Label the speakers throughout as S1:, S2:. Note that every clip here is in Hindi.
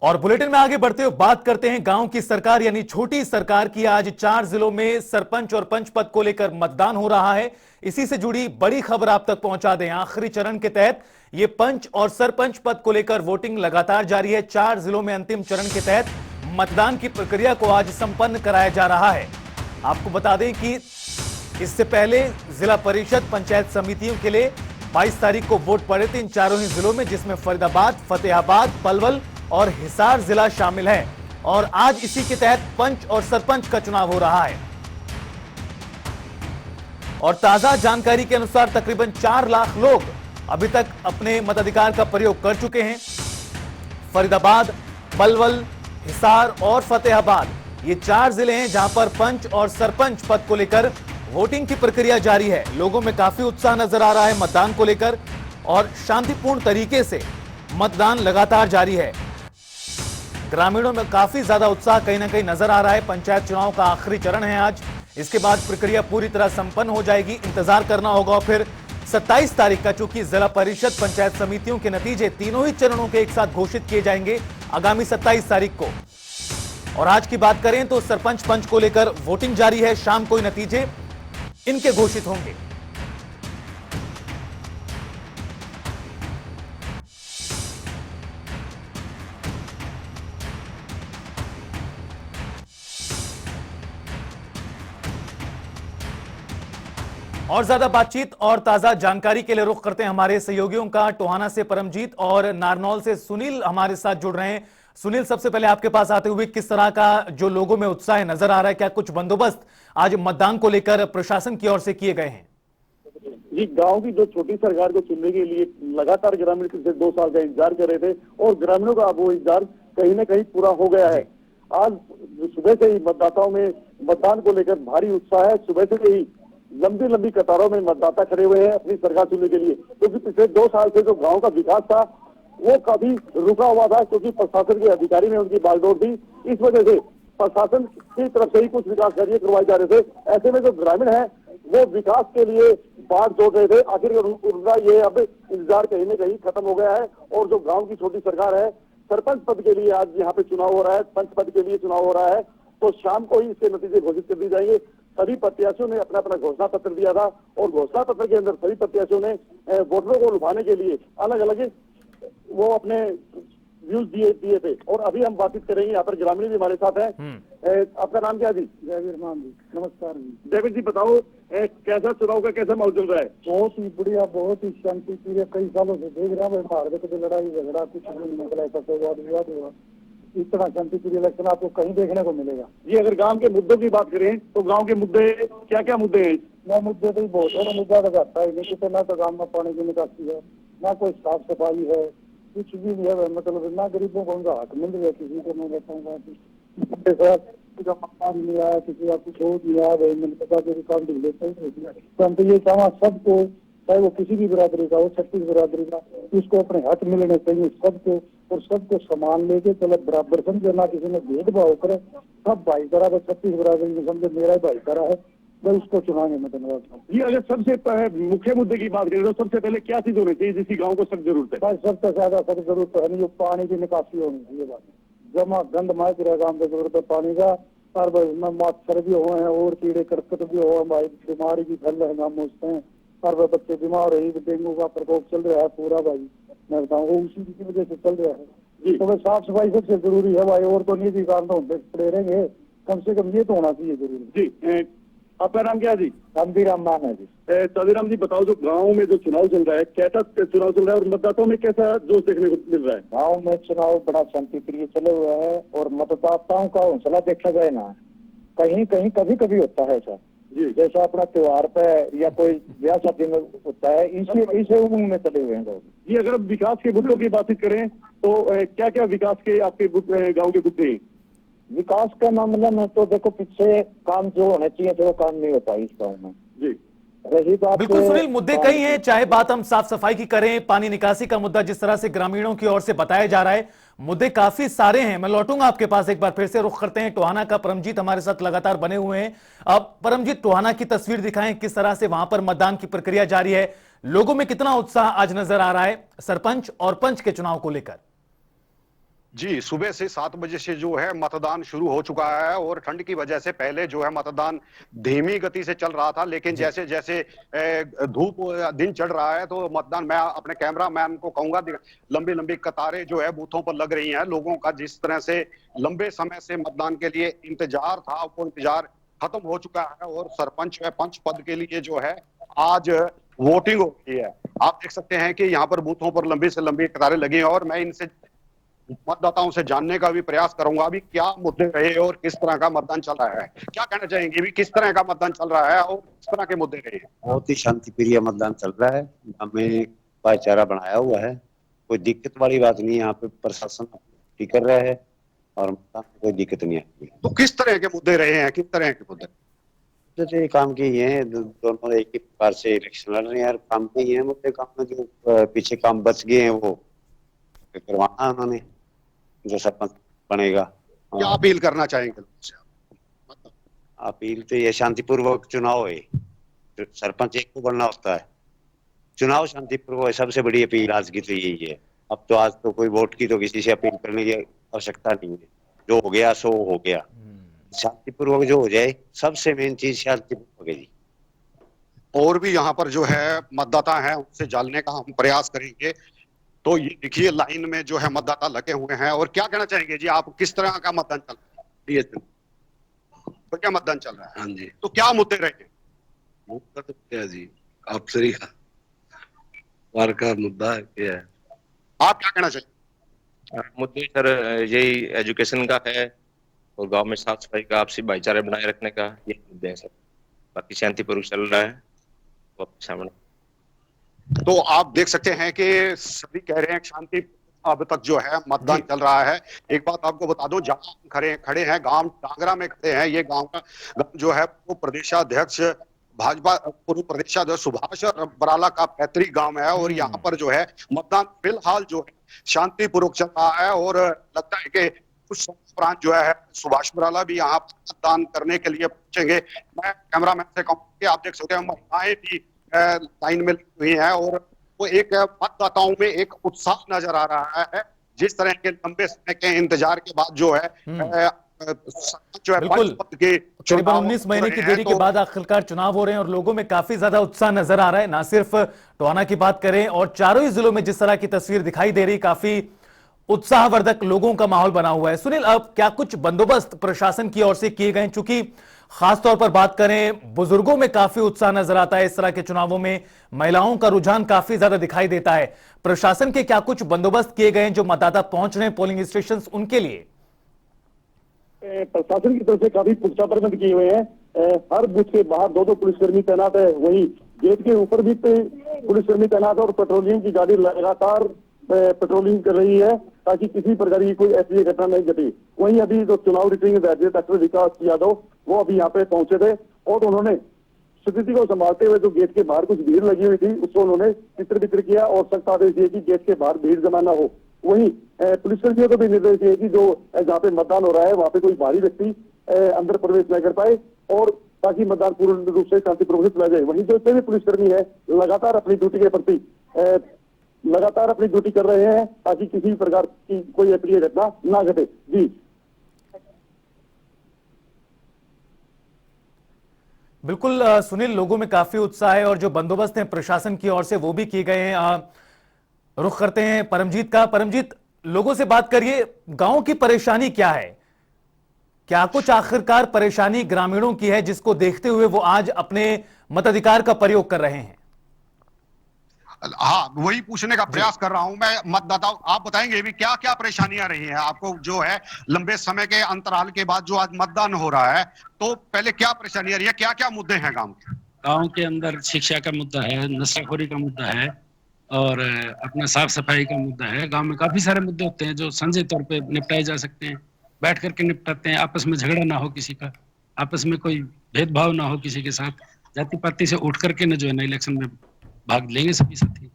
S1: और बुलेटिन में आगे बढ़ते हुए बात करते हैं गांव की सरकार यानी छोटी सरकार की। आज 4 जिलों में सरपंच और पंच पद को लेकर मतदान हो रहा है। इसी से जुड़ी बड़ी खबर आप तक पहुंचा दें। आखिरी चरण के तहत ये पंच और सरपंच पद को लेकर वोटिंग लगातार जारी है। 4 जिलों में अंतिम चरण के तहत मतदान की प्रक्रिया को आज संपन्न कराया जा रहा है। आपको बता दें कि इससे पहले जिला परिषद पंचायत समितियों के लिए 22 तारीख को वोट पड़े थे इन चारों ही जिलों में, जिसमें फरीदाबाद, फतेहाबाद, पलवल और हिसार जिला शामिल है। और आज इसी के तहत पंच और सरपंच का चुनाव हो रहा है। और ताजा जानकारी के अनुसार तकरीबन 4 लाख लोग अभी तक अपने मताधिकार का प्रयोग कर चुके हैं। फरीदाबाद, पलवल, हिसार और फतेहाबाद ये 4 जिले हैं जहां पर पंच और सरपंच पद को लेकर वोटिंग की प्रक्रिया जारी है। लोगों में काफी उत्साह नजर आ रहा है मतदान को लेकर और शांतिपूर्ण तरीके से मतदान लगातार जारी है। ग्रामीणों में काफी ज्यादा उत्साह कहीं ना कहीं नजर आ रहा है। पंचायत चुनाव का आखिरी चरण है आज। इसके बाद प्रक्रिया पूरी तरह संपन्न हो जाएगी। इंतजार करना होगा। और फिर 27 तारीख का, चूंकि जिला परिषद पंचायत समितियों के नतीजे तीनों ही चरणों के एक साथ घोषित किए जाएंगे आगामी 27 तारीख को। और आज की बात करें तो सरपंच पंच को लेकर वोटिंग जारी है। शाम को नतीजे इनके घोषित होंगे। और ज्यादा बातचीत और ताजा जानकारी के लिए रुख करते हैं हमारे सहयोगियों का। टोहाना से परमजीत और नारनौल से सुनील हमारे साथ जुड़ रहे हैं। सुनील, सबसे पहले आपके पास आते हुए किस तरह का जो लोगों में उत्साह नजर आ रहा है? क्या कुछ बंदोबस्त आज मतदान को लेकर प्रशासन की ओर से किए गए हैं?
S2: जी, गांव की जो छोटी सरकार को चुनने के लिए लगातार ग्रामीण पिछले 2 साल का इंतजार कर रहे थे और ग्रामीणों का अब वो इंतजार कहीं ना कहीं पूरा हो गया है। आज सुबह से ही मतदाताओं में मतदान को लेकर भारी उत्साह है। सुबह से ही लंबी लंबी कतारों में मतदाता खड़े हुए हैं अपनी सरकार चुनने के लिए, क्योंकि पिछले 2 साल से जो गांव का विकास था वो काफी रुका हुआ था, क्योंकि प्रशासन के अधिकारी में उनकी बागडोर थी। इस वजह से प्रशासन की तरफ से ही कुछ विकास कार्य करवाए जा रहे थे। ऐसे में जो ग्रामीण है वो विकास के लिए बाट जोड़ रहे थे। आखिर उनका ये अब इंतजार कहीं ना कहीं खत्म हो गया है। और जो गांव की छोटी सरकार है, सरपंच पद के लिए आज यहाँ पे चुनाव हो रहा है, पंच पद के लिए चुनाव हो रहा है, तो शाम को ही इसके नतीजे घोषित कर दिए जाएंगे। सभी प्रत्याशियों ने अपना अपना घोषणा पत्र दिया था और घोषणा पत्र के अंदर सभी प्रत्याशियों ने वोटरों को लुभाने के लिए अलग अलग वो अपने व्यूज दिए थे। और अभी हम बातचीत करेंगे, यहाँ पर ग्रामीण भी हमारे साथ हैं। आपका नाम क्या जी?
S3: जयवीर मान जी। नमस्कार जी।
S2: जयवीर जी, बताओ कैसा चुनाव का कैसा माहौल चल रहा है?
S3: बहुत ही बढ़िया, बहुत ही शांति प्रिय। कई सालों से देख रहा हूँ भारत की लड़ाई झगड़ा कुछ नहीं निकला, वाद विवाद हुआ। इतना शांति प्रिय इलेक्शन आपको कहीं देखने को मिलेगा
S2: जी। अगर गांव के मुद्दों की बात करें तो गांव के मुद्दे क्या क्या मुद्दे हैं?
S3: ना मुद्दे तो बहुत है, मुद्दा तो आता है नहीं तो, ना तो गाँव में पानी की निकासी है, ना कोई साफ सफाई है, कुछ भी नहीं है। मतलब ना गरीबों को उनका हक मिल गया। किसी को मैं बताऊंगा किसी का मकान नहीं आया, किसी का कुछ हो नहीं आया, भाई मिलता जो काम ढीले तो हम तो ये चाहवा सबको, चाहे वो किसी भी बिरादरी का हो, 36 बिरादरी का, उसको अपने हक मिलने चाहिए सबको। और सबको समान लेके चलो, बराबर समझे, ना किसी ने भेदभाव करे, सब भाईचारा। 36 बिरादरी में समझे मेरा भाईचारा है, मैं उसको चुनाएंगे। मैं धन्यवाद।
S2: जी, अगर सबसे मुख्य मुद्दे की बात करें तो सबसे पहले क्या चीज होनी चाहिए जिसकी गांव को सख्त जरूरत है?
S3: भाई सबसे ज्यादा सख्त जरूरत है जो पानी की निकासी होनी चाहिए। बात जमा गंद मार पूरा गाँव को जरूरत है पानी का। और मच्छर भी हुए हैं और कीड़े करकट भी हुए हैं, भाई बीमारी भी फैल रहे हैं गाँव में। और बच्चे बीमार रही, डेंगू का प्रकोप चल रहा है पूरा। भाई मैं बताऊँ वो उसी की वजह से चल रहा है। तो भाई साफ सफाई सबसे जरूरी है भाई। और तो निजी कारण तो पड़े रहेंगे, कम से कम ये तो होना चाहिए जरूरी।
S2: जी, आपका नाम क्या है जी?
S3: तंबीराम मान है जी।
S2: तंबीराम जी, बताओ जो गांव में जो चुनाव चल रहा है कैसा चुनाव चल रहा है और मतदाताओं में कैसा जोश देखने को मिल रहा है?
S3: गाँव में चुनाव बड़ा शांति प्रिय चले हुए है और मतदाताओं का हौसला देखा जाए ना, कहीं कहीं कभी कभी होता है ऐसा, जैसा अपना त्योहार पे या कोई ब्याह शादी में होता है, इसे उमंग में चले हुए हैं लोग।
S2: जी, अगर विकास के मुद्दों की बात करें तो क्या क्या विकास के आपके गाँव के मुद्दे हैं?
S3: विकास का मामला में तो देखो पीछे काम जो होने चाहिए थे वो काम नहीं होता इस गाँव में।
S2: जी,
S3: रही बात
S1: बिल्कुल सुनील, मुद्दे कई हैं। चाहे बात हम साफ सफाई की करें, पानी निकासी का मुद्दा जिस तरह से ग्रामीणों की ओर से बताया जा रहा है, मुद्दे काफी सारे हैं। मैं लौटूंगा आपके पास, एक बार फिर से रुख करते हैं टोहाना का। परमजीत हमारे साथ लगातार बने हुए हैं। अब परमजीत, टोहाना की तस्वीर दिखाएं, किस तरह से वहां पर मतदान की प्रक्रिया जारी है, लोगों में कितना उत्साह आज नजर आ रहा है सरपंच और पंच के चुनाव को लेकर?
S4: जी, सुबह से 7 बजे से जो है मतदान शुरू हो चुका है और ठंड की वजह से पहले जो है मतदान धीमी गति से चल रहा था, लेकिन
S1: जी।
S4: जैसे-जैसे धूप दिन चढ़ रहा है तो मतदान, मैं अपने कैमरामैन को कहूँगा, लंबी-लंबी कतारें जो है बूथों पर लग रही हैं। लोगों का जिस तरह से लंबे समय से मतदान के लिए इंतजार था, वो इंतजार खत्म हो चुका है और सरपंच व पंच पद के लिए जो है आज वोटिंग हो रही है। आप देख सकते हैं कि यहाँ पर बूथों पर लंबी से लंबी कतारें लगी हैं और मैं इनसे मतदाताओं से जानने का भी प्रयास करूंगा अभी क्या मुद्दे रहे और किस तरह का मतदान चल रहा है। क्या कहना चाहेंगे भी, किस तरह का मतदान चल रहा है और किस तरह के मुद्दे रहे हैं?
S5: बहुत ही शांतिप्रिय मतदान चल रहा है। हमें भाईचारा बनाया हुआ है, कोई दिक्कत वाली बात नहीं है। यहाँ पे प्रशासन ठीक कर रहा है और मतदान में कोई दिक्कत नहीं आती।
S4: तो किस तरह के मुद्दे रहे हैं, किस तरह के मुद्दे?
S5: जैसे काम के ही हैं, दोनों एक ही प्रकार से इलेक्शन लड़ रहे हैं यार, काम के ही हैं मुद्दे। काम में जो पीछे काम बच गए हैं वो करवाना है उन्होंने, जो सरपंच बनेगा।
S4: क्या अपील करना चाहेंगे लोगों से?
S5: अपील तो ये शांतिपूर्वक चुनाव है, सरपंच एक को बनना होता है, चुनाव शांतिपूर्वक, सबसे बड़ी अपील आज की तो यही है। अब तो आज तो कोई वोट की तो किसी से अपील करने की आवश्यकता नहीं है, जो हो गया सो हो गया। शांतिपूर्वक जो हो जाए, सबसे मेन चीज शांतिपूर्वक है जी।
S4: और भी यहाँ पर जो है मतदाता हैं, उनसे जानने का हम प्रयास करेंगे। तो ये देखिए लाइन में जो है मतदाता लगे हुए हैं और क्या कहना चाहेंगे जी, आप किस तरह का मतदान चल रहा है? तो क्या मतदान चल रहा है?
S6: हाँ जी,
S4: तो क्या मुद्दे रहे हैं?
S6: मुद्दा तो क्या जी, आप सही वार का मुद्दा क्या है?
S4: आप क्या कहना चाहिए?
S7: मुद्दे सर यही एजुकेशन का है और गांव में साफ सफाई का, आपसी भाईचारा बनाए रखने का, ये मुद्दे हैं सर। बाकी शांतिपूर्वक चल रहा है वो आपके सामने।
S4: तो आप देख सकते हैं कि सभी कह रहे हैं कि शांति अब तक जो है मतदान चल रहा है। एक बात आपको बता दूं, जहां हम खड़े हैं गांव डांगरा में खड़े हैं, ये गांव जो है वो प्रदेशाध्यक्ष भाजपा पूर्व प्रदेशाध्यक्ष सुभाष बराला का पैतृक गांव है और यहाँ पर जो है मतदान फिलहाल जो है शांतिपूर्वक चल रहा है और लगता है कि कुछ समय उपरांत जो है सुभाष बराला भी यहाँ मतदान करने के लिए पहुंचेंगे। मैं कैमरामैन से कहूँगा कि आप देख सकते हैं महिलाएं भी लाइन में लगी हुई है और वो एक मतदाताओं में एक उत्साह नजर आ रहा है। जिस तरह के लंबे समय के इंतजार के बाद जो है जो है
S1: बिल्कुल करीबन 19 महीने की देरी के
S4: तो
S1: बाद आखिरकार चुनाव हो रहे हैं और लोगों में काफी ज्यादा उत्साह नजर आ रहा है। ना सिर्फ टोहाना की बात करें और चारों ही जिलों में जिस तरह की तस्वीर दिखाई दे रही, काफी उत्साहवर्धक लोगों का माहौल बना हुआ है। सुनील, अब क्या कुछ बंदोबस्त प्रशासन की ओर से किए गए? चूंकि खासतौर पर बात करें, बुजुर्गों में काफी उत्साह नजर आता है इस तरह के चुनावों में, महिलाओं का रुझान काफी ज्यादा दिखाई देता है। प्रशासन के क्या कुछ बंदोबस्त किए गए हैं जो मतदाता पहुंच रहे हैं पोलिंग स्टेशन उनके लिए?
S2: प्रशासन की तरफ से काफी पुख्ता प्रबंध किए हुए हैं। हर बूथ के बाहर 2-2 पुलिसकर्मी तैनात है, वही गेट के ऊपर भी पुलिसकर्मी तैनात है और पेट्रोलिंग की गाड़ी लगातार पेट्रोलिंग कर रही है ताकि किसी प्रकार की कोई ऐसी घटना नहीं घटी। वहीं अभी जो चुनाव रिटर्निंग अधिकारी डॉक्टर विकास यादव वो अभी यहाँ पे पहुंचे थे और उन्होंने स्थिति को संभालते हुए जो गेट के बाहर कुछ भीड़ लगी हुई थी उसको उन्होंने चित्र किया और सख्त आदेश दिए कि गेट के बाहर भीड़ जमा ना हो। वहीं पुलिसकर्मियों को भी निर्देश दिए कि जो जहाँ पे मतदान हो रहा है वहाँ पे कोई बाहरी व्यक्ति अंदर प्रवेश न कर पाए और ताकि मतदान पूर्ण रूप से शांतिपूर्वक चला जाए। वहीं जो भी पुलिसकर्मी है लगातार अपनी ड्यूटी के प्रति लगातार अपनी ड्यूटी कर रहे हैं ताकि किसी प्रकार की कोई अप्रिय घटना ना घटे। जी
S1: बिल्कुल सुनील, लोगों में काफी उत्साह है और जो बंदोबस्त है प्रशासन की ओर से वो भी किए गए हैं। रुख करते हैं परमजीत का। परमजीत, लोगों से बात करिए, गांव की परेशानी क्या है? क्या कुछ आखिरकार परेशानी ग्रामीणों की है जिसको देखते हुए वो आज अपने मताधिकार का प्रयोग कर रहे हैं?
S4: हाँ, वही पूछने का प्रयास कर रहा हूं मैं मतदाताओं। आप बताएंगे भी क्या क्या परेशानियां रही हैं आपको जो है लंबे समय के अंतराल के बाद जो आज मतदान हो रहा है, तो पहले क्या परेशानियां रही है, क्या क्या मुद्दे हैं गांव के?
S8: गांव के अंदर शिक्षा का मुद्दा है, नशाखोरी का मुद्दा है और अपना साफ सफाई का मुद्दा है। गांव में काफी सारे मुद्दे होते हैं जो संजय तौर पे निपटाए जा सकते हैं, बैठ करके निपटाते हैं। आपस में झगड़ा ना हो किसी का, आपस में कोई भेदभाव ना हो किसी के साथ, जाति पाति से उठ करके न जो है ना इलेक्शन में भाग लेंगे सभी साथी।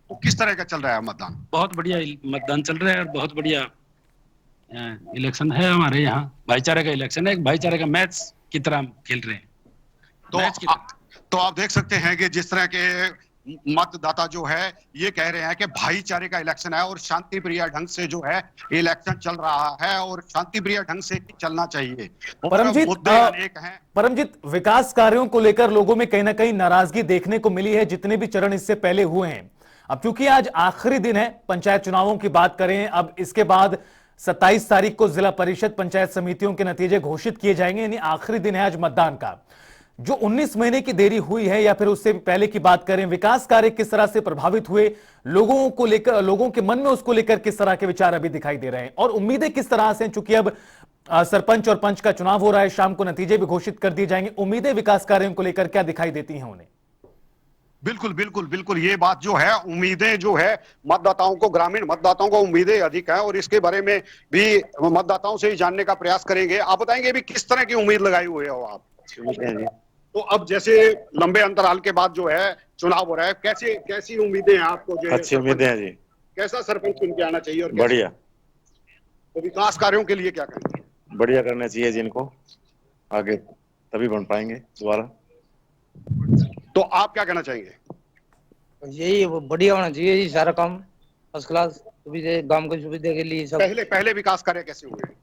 S4: तो किस तरह का चल रहा है मतदान?
S8: बहुत बढ़िया मतदान चल रहा है और बहुत बढ़िया इलेक्शन है हमारे यहाँ। भाईचारे का इलेक्शन है, एक भाईचारे का मैच की तरह खेल रहे हैं।
S4: तो आप देख सकते हैं कि जिस तरह के मतदाता जो है ये कह रहे हैं कि भाईचारे का इलेक्शन है और शांति प्रिय ढंग से जो है इलेक्शन चल रहा है और शांति प्रिय ढंग से ही चलना चाहिए। और
S1: परमजीत,
S4: मुद्दे अनेक हैं।
S1: परमजीत, विकास कार्यों को लेकर लोगों में कहीं ना कहीं नाराजगी देखने को मिली है, जितने भी चरण इससे पहले हुए हैं। अब चूंकि आज आखिरी दिन है पंचायत चुनावों की बात करें, अब इसके बाद 27 तारीख को जिला परिषद पंचायत समितियों के नतीजे घोषित किए जाएंगे, यानी आखिरी दिन है आज मतदान का। जो 19 महीने की देरी हुई है या फिर उससे पहले की बात करें, विकास कार्य किस तरह से प्रभावित हुए, लोगों को लेकर, लोगों के मन में उसको लेकर किस तरह के विचार अभी दिखाई दे रहे हैं और उम्मीदें किस तरह से हैं? चूंकि अब सरपंच और पंच का चुनाव हो रहा है, शाम को नतीजे भी घोषित कर दिए जाएंगे, उम्मीदें विकास कार्यों को लेकर क्या दिखाई देती हैं उन्हें?
S4: बिल्कुल बिल्कुल बिल्कुल, ये बात जो है, उम्मीदें जो है मतदाताओं को, ग्रामीण मतदाताओं को उम्मीदें अधिक है और इसके बारे में भी मतदाताओं से ही जानने का प्रयास करेंगे। आप बताएंगे भी किस तरह की उम्मीद लगाई हुए हो आप? तो अब जैसे लंबे अंतराल के बाद जो है चुनाव हो रहा है, कैसी उम्मीदें हैं आपको? जो
S5: अच्छी उम्मीदें हैं जी।
S4: कैसा सरपंच चुन के आना चाहिए और
S5: बढ़िया।
S4: तो विकास कार्यों के लिए क्या करेंगे?
S5: बढ़िया करना चाहिए जिनको, आगे तभी बन पाएंगे दोबारा।
S4: तो आप क्या कहना चाहेंगे?
S9: यही बढ़िया होना चाहिए जी, सारा काम फर्स्ट क्लास सुविधा, गांव की सुविधा के लिए सब।
S4: पहले विकास कार्य कैसे हुए?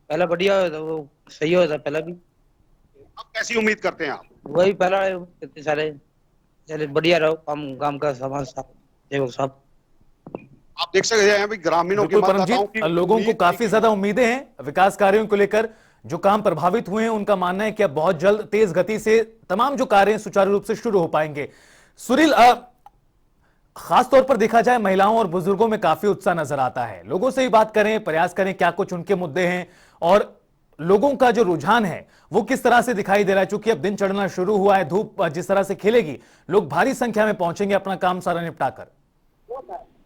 S9: पहला बढ़िया होता, वो सही होता पहला भी।
S4: अब कैसी उम्मीद करते हैं आप?
S9: वही पहला इतने सारे चले बढ़िया रहो काम, गांव का समाज सेवक साहब।
S4: आप देख सकते हैं ग्रामीणों की, मतदाताओं की,
S1: लोगों को काफी ज्यादा उम्मीदें हैं विकास कार्यों को लेकर। जो काम प्रभावित हुए हैं उनका मानना है कि अब बहुत जल्द तेज गति से तमाम जो कार्य सुचारू रूप से शुरू हो पाएंगे। सुनील, खास तौर पर देखा जाए महिलाओं और बुजुर्गों में काफी उत्साह नजर आता है। लोगों से ही बात करें, प्रयास करें क्या कुछ उनके मुद्दे हैं और लोगों का जो रुझान है वो किस तरह से दिखाई दे रहा है। चूंकि अब दिन चढ़ना शुरू हुआ है, धूप जिस तरह से खिलेगी, लोग भारी संख्या में पहुंचेंगे अपना काम सारा निपटाकर।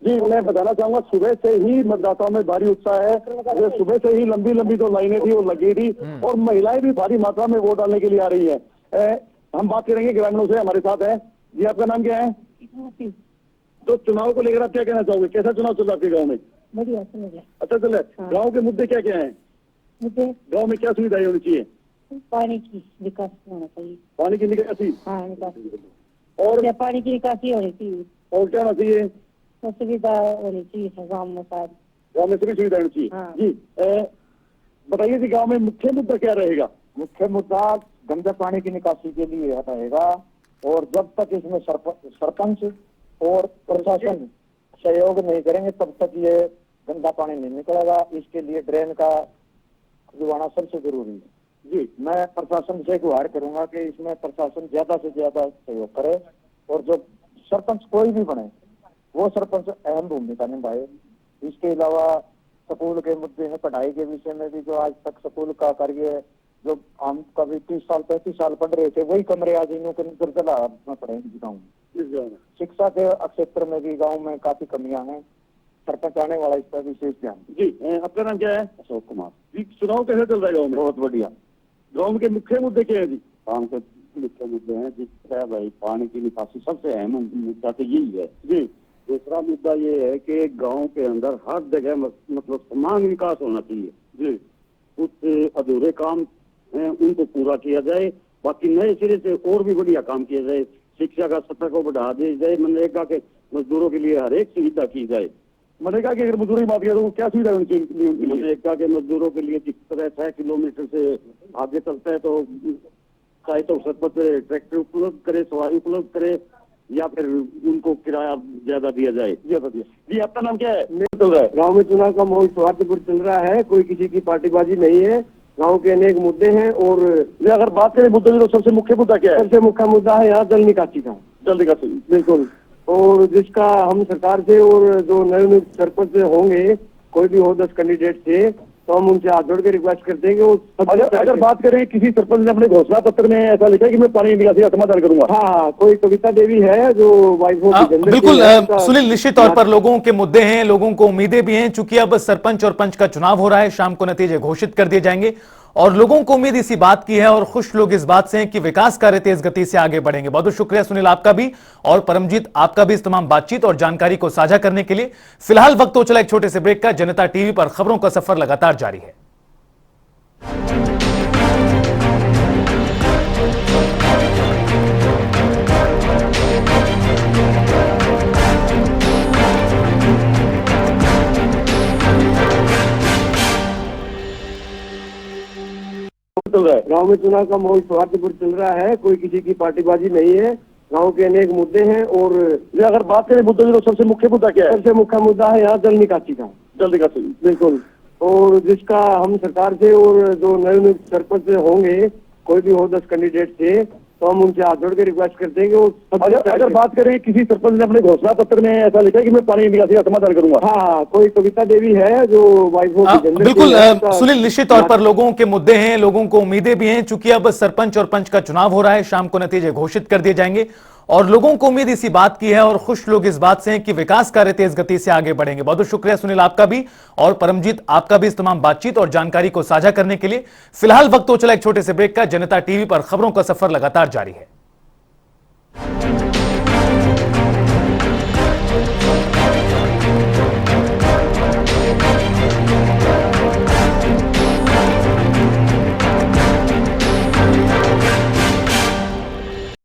S2: जी, मैं बताना चाहूंगा, सुबह से ही मतदाताओं में भारी उत्साह है। सुबह से ही लंबी लंबी जो लाइनें थी वो लगी थी और महिलाएं भी भारी मात्रा में वोट डालने के लिए आ रही है। हम बात करेंगे ग्रामीणों से, हमारे साथ है जी। आपका नाम क्या है? तो चुनाव को लेकर आप क्या कहना चाहोगे? कैसा चुनाव चल रहा है आपके गाँव में?
S10: बढ़िया।
S2: अच्छा चल रहा है। गाँव के मुद्दे क्या क्या है? गाँव में क्या सुविधाएं होनी चाहिए?
S10: पानी की विकास होना चाहिए।
S2: पानी की निकासी?
S10: हाँ, निकासी।
S2: और
S10: पानी की निकासी होनी चाहिए।
S2: और क्या होना चाहिए?
S10: सुविधा होनी चाहिए गाँव में, सारी
S2: गाँव में सभी सुविधा होनी चाहिए।
S10: हाँ।
S2: जी, बताइए कि गाँव में मुख्य मुद्दा क्या रहेगा?
S3: मुख्य मुद्दा गंदे पानी की निकासी के लिए रहेगा और जब तक इसमें सरपंच और प्रशासन सहयोग नहीं करेंगे तब तक ये गंदा पानी नहीं निकलेगा। इसके लिए ड्रेन का खुलवाना सबसे जरूरी है। जी, मैं प्रशासन से गुहार करूंगा कि इसमें प्रशासन ज्यादा से ज्यादा सहयोग करे और जो सरपंच कोई भी बने वो सरपंच अहम भूमिका निभाए। इसके अलावा स्कूल के मुद्दे हैं, पढ़ाई के विषय में भी जो आज तक स्कूल का कार्य, जो हम कभी 30 साल 35 साल पढ़ रहे थे वही कमरे आज इन्हों के निर्दला पढ़ेंगे गाँव में। शिक्षा के क्षेत्र में भी गाँव में काफी कमियां हैं। सरपंच आने वाला इस पर विशेष ध्यान।
S2: जी, आपका नाम क्या है?
S3: अशोक कुमार
S2: जी, चुनाव कैसे चल रहा है गाँव में?
S3: बहुत बढ़िया।
S2: गाँव के मुख्य मुद्दे क्या है जी?
S3: गाँव के मुख्य मुद्दे हैं जिस तरह भाई पानी की निकासी सबसे अहम मुद्दा तो यही है
S2: जी।
S3: दूसरा मुद्दा ये है कि गांव के अंदर हर जगह मतलब समान विकास होना चाहिए
S2: जी।
S3: कुछ अधूरे काम हैं उनको पूरा किया जाए, बाकी नए सिरे से और भी बढ़िया काम किया जाए। शिक्षा का स्तर को बढ़ा दिया जाए, मनरेगा के मजदूरों के लिए हर एक सुविधा की जाए।
S2: मनरेगा की अगर मजदूरी माफ किया तो क्या सुविधा होनी चाहिए?
S3: मनरेगा के मजदूरों के लिए जिस तरह 6 किलोमीटर से आगे चलता है तो चाहे तो सरपंच ट्रैक्टर उपलब्ध करे, सवारी उपलब्ध करे या फिर उनको किराया ज्यादा दिया जाए।
S2: जी, आपका नाम क्या है?
S3: चल रहा है गाँव में चुनाव का माहौल सौहार्दपूर्ण चल रहा है, कोई किसी की पार्टीबाजी नहीं है। गांव के अनेक मुद्दे हैं और
S2: अगर बात करें मुद्दे तो सबसे मुख्य मुद्दा क्या है?
S3: सबसे मुख्य मुद्दा है यहाँ जल निकासी का।
S2: जल निकासी,
S3: बिल्कुल। और जिसका हम सरकार से और जो नए सरपंच होंगे, कोई भी हो 10 कैंडिडेट से, तो हम उनसे हाथ जोड़ के रिक्वेस्ट करते हैं कि वो
S2: अगर बात करें किसी सरपंच ने अपने घोषणा पत्र में ऐसा लिखा है कि मैं पानी निकासी का समाधान करूंगा।
S3: हाँ, कोई कविता देवी है जो वाइफ ऑफ
S1: बिल्कुल सुनील, निश्चित तौर पर लोगों के मुद्दे हैं, लोगों को उम्मीदें भी हैं। चूंकि अब सरपंच और पंच का चुनाव हो रहा है, शाम को नतीजे घोषित कर दिए जाएंगे और लोगों को उम्मीद इसी बात की है और खुश लोग इस बात से हैं कि विकास कार्य तेज गति से आगे बढ़ेंगे। बहुत बहुत शुक्रिया सुनील आपका भी और परमजीत आपका भी इस तमाम बातचीत और जानकारी को साझा करने के लिए। फिलहाल वक्त हो चला एक छोटे से ब्रेक का। जनता टीवी पर खबरों का सफर लगातार जारी है।
S2: चल रहा है?
S3: गांव में चुनाव का माहौल सौहार्दपूर्ण चल रहा है, कोई किसी की पार्टीबाजी नहीं है। गांव के अनेक मुद्दे हैं और
S2: अगर बात करें मुद्दे की तो सबसे मुख्य मुद्दा क्या है?
S3: सबसे मुख्य मुद्दा है यहाँ जल निकासी का।
S2: जल निकासी,
S3: बिल्कुल। और जिसका हम सरकार से और जो नए सरपंच होंगे, कोई भी हो 10 कैंडिडेट से, तो हम उनसे हाथ जोड़ के रिक्वेस्ट करते हैं कि वो
S2: अगर बात करें किसी सरपंच ने अपने घोषणा पत्र में ऐसा लिखा है कि मैं पानी निकासी का समाधान करूंगा।
S3: हाँ, कोई कविता देवी है जो वाइफ
S1: बिल्कुल सुनील, निश्चित तौर पर लोगों के मुद्दे हैं, लोगों को उम्मीदें भी हैं। चूंकि अब सरपंच और पंच का चुनाव हो रहा है, शाम को नतीजे घोषित कर दिए जाएंगे और लोगों को उम्मीद इसी बात की है और खुश लोग इस बात से हैं कि विकास कार्य तेज गति से आगे बढ़ेंगे। बहुत बहुत शुक्रिया सुनील आपका भी और परमजीत आपका भी इस तमाम बातचीत और जानकारी को साझा करने के लिए। फिलहाल वक्त हो चला एक छोटे से ब्रेक का। जनता टीवी पर खबरों का सफर लगातार जारी है।